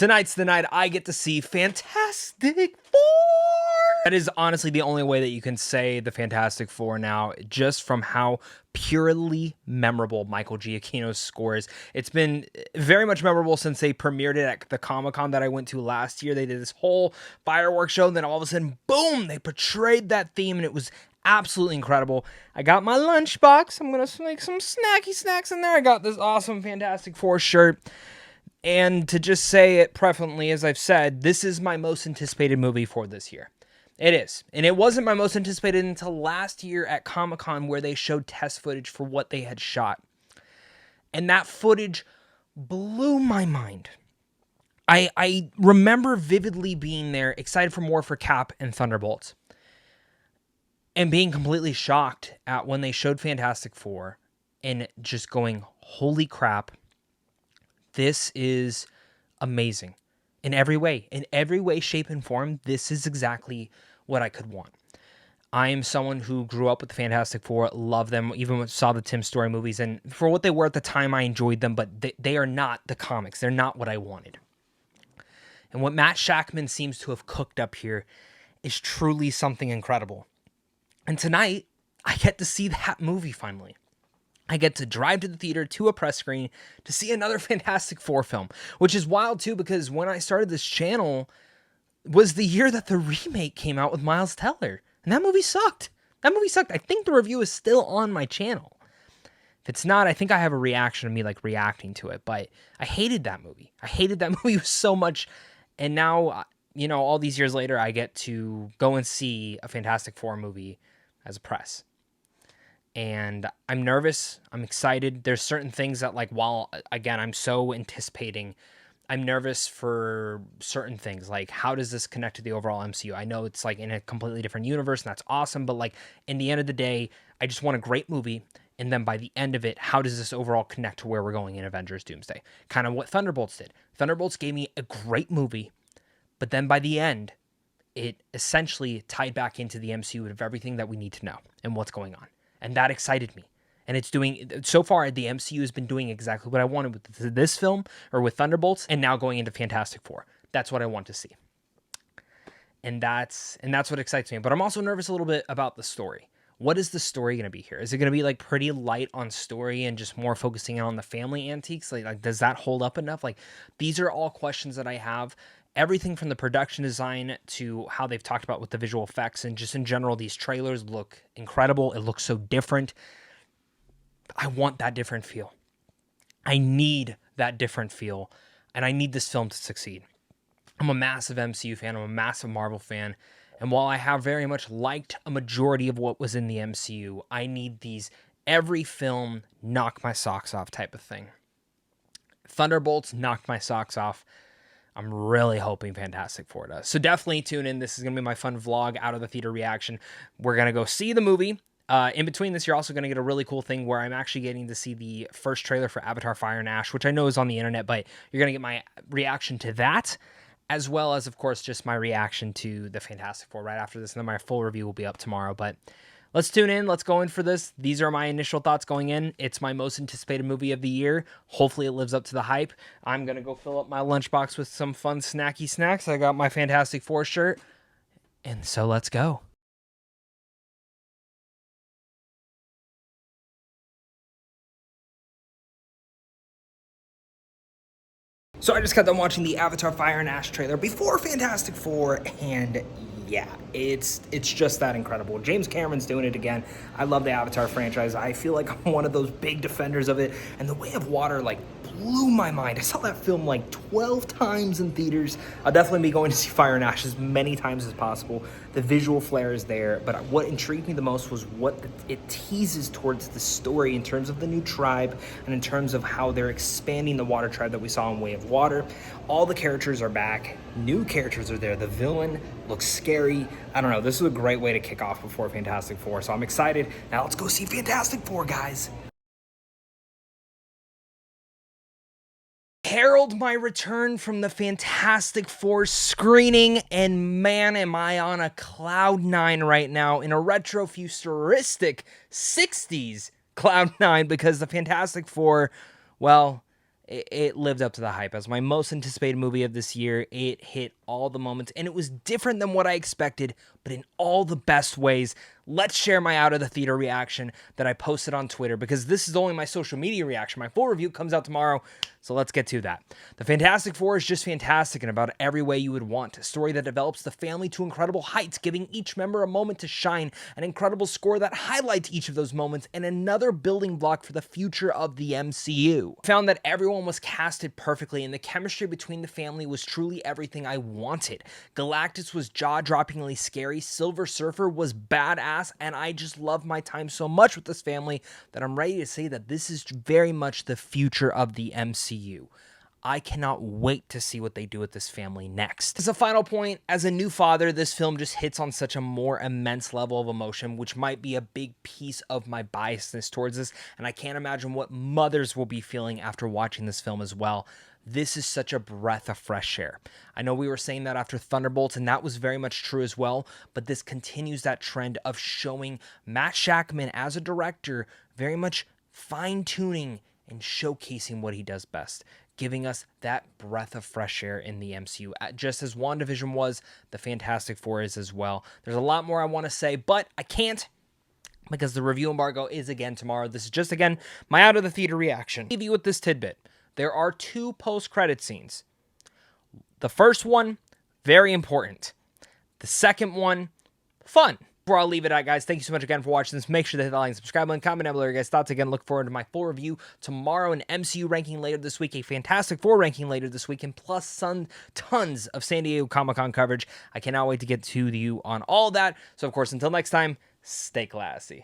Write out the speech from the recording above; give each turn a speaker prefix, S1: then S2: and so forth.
S1: Tonight's the night I get to see Fantastic Four. That is honestly the only way that you can say the Fantastic Four now, just from how purely memorable Michael Giacchino's score is. It's been very much memorable since they premiered it at the Comic-Con that I went to last year. They did this whole fireworks show, and then all of a sudden, boom, they portrayed that theme, and it was absolutely incredible. I got my lunchbox. I'm going to make some snacky snacks in there. I got this awesome Fantastic Four shirt. And to just say it preferently, as I've said, this is my most anticipated movie for this year. It is. And it wasn't my most anticipated until last year at Comic-Con, where they showed test footage for what they had shot. And that footage blew my mind. I remember vividly being there, excited for more for Cap and Thunderbolts, and being completely shocked at when they showed Fantastic Four and just going, holy crap, this is amazing. In every way, shape, and form, this is exactly what I could want. I am someone who grew up with the Fantastic Four, loved them, even saw the Tim Story movies, and for what they were at the time, I enjoyed them, but they are not the comics. They're not what I wanted. And what Matt Shakman seems to have cooked up here is truly something incredible. And tonight, I get to see that movie finally. I get to drive to the theater to a press screen to see another Fantastic Four film, which is wild too, because when I started this channel was the year that the remake came out with Miles Teller, and that movie sucked. I think the review is still on my channel. If it's not, I think I have a reaction of me like reacting to it, but I hated that movie. I hated that movie so much, and now, all these years later, I get to go and see a Fantastic Four movie as a press. And I'm nervous. I'm excited. There's certain things that, while, again, I'm so anticipating, I'm nervous for certain things. Like, how does this connect to the overall MCU? I know it's, in a completely different universe, and that's awesome. But, in the end of the day, I just want a great movie. And then by the end of it, how does this overall connect to where we're going in Avengers Doomsday? Kind of what Thunderbolts did. Thunderbolts gave me a great movie. But then by the end, it essentially tied back into the MCU of everything that we need to know and what's going on. And that excited me. And it's doing, so far, the MCU has been doing exactly what I wanted with this film, or with Thunderbolts, and now going into Fantastic Four. That's what I want to see. And that's what excites me. But I'm also nervous a little bit about the story. What is the story going to be here? Is it going to be, pretty light on story and just more focusing on the family antiques? Does that hold up enough? These are all questions that I have. Everything from the production design to how they've talked about with the visual effects, and just in general, these trailers look incredible. It looks so different. I want that different feel. I need that different feel, and I need this film to succeed. I'm a massive MCU fan. I'm a massive Marvel fan. And while I have very much liked a majority of what was in the MCU, I need these every film knock my socks off type of thing. Thunderbolts knocked my socks off. I'm really hoping Fantastic Four does. So definitely tune in. This is going to be my fun vlog out of the theater reaction. We're going to go see the movie. In between this, you're also going to get a really cool thing where I'm actually getting to see the first trailer for Avatar Fire and Ash, which I know is on the internet, but you're going to get my reaction to that, as well as, of course, just my reaction to the Fantastic Four right after this. And then my full review will be up tomorrow. But let's tune in. Let's go in for this. These are my initial thoughts going in. It's my most anticipated movie of the year. Hopefully it lives up to the hype. I'm going to go fill up my lunchbox with some fun snacky snacks. I got my Fantastic Four shirt. And so let's go. So I just got done watching the Avatar Fire and Ash trailer before Fantastic Four, and yeah, it's just that incredible. James Cameron's doing it again. I love the Avatar franchise. I feel like I'm one of those big defenders of it, and The Way of Water blew my mind. I saw that film 12 times in theaters. I'll definitely be going to see Fire and Ash as many times as possible. The visual flair is there, but what intrigued me the most was what it teases towards the story in terms of the new tribe and in terms of how they're expanding the water tribe that we saw in Way of Water. All the characters are back. New characters are there. The villain looks scary. I don't know. This is a great way to kick off before Fantastic Four, so I'm excited. Now let's go see Fantastic Four, guys. Herald my return from the Fantastic Four screening, and man, am I on a cloud nine right now, in a retro-futuristic 60s cloud nine, because the Fantastic Four, well, it lived up to the hype. As my most anticipated movie of this year, it hit all the moments, and it was different than what I expected, but in all the best ways. Let's share my out of the theater reaction that I posted on Twitter, because this is only my social media reaction. My full review comes out tomorrow, so let's get to that. The Fantastic Four is just fantastic in about every way you would want. A story that develops the family to incredible heights, giving each member a moment to shine, an incredible score that highlights each of those moments, and another building block for the future of the MCU. I found that everyone was casted perfectly, and the chemistry between the family was truly everything I wanted. Galactus was jaw-droppingly scary, Silver Surfer was badass, and I just love my time so much with this family that I'm ready to say that this is very much the future of the MCU. I cannot wait to see what they do with this family next. As a final point, as a new father, this film just hits on such a more immense level of emotion, which might be a big piece of my biasness towards this, and I can't imagine what mothers will be feeling after watching this film as well. This is such a breath of fresh air. I know we were saying that after Thunderbolts, and that was very much true as well, but this continues that trend of showing Matt Shakman as a director very much fine-tuning and showcasing what he does best, giving us that breath of fresh air in the MCU. Just as WandaVision was, the Fantastic Four is as well. There's a lot more I want to say, but I can't, because the review embargo is again tomorrow. This is just, again, my out of the theater reaction. I'll leave you with this tidbit. There are 2 post-credit scenes. The first one, very important. The second one, fun. Before I'll leave it at, guys, thank you so much again for watching this. Make sure to hit the like and subscribe button, comment down below your guys' thoughts. Again, look forward to my full review tomorrow, an MCU ranking later this week, a Fantastic Four ranking later this week, and plus tons of San Diego Comic-Con coverage. I cannot wait to get to you on all that. So, of course, until next time, stay classy.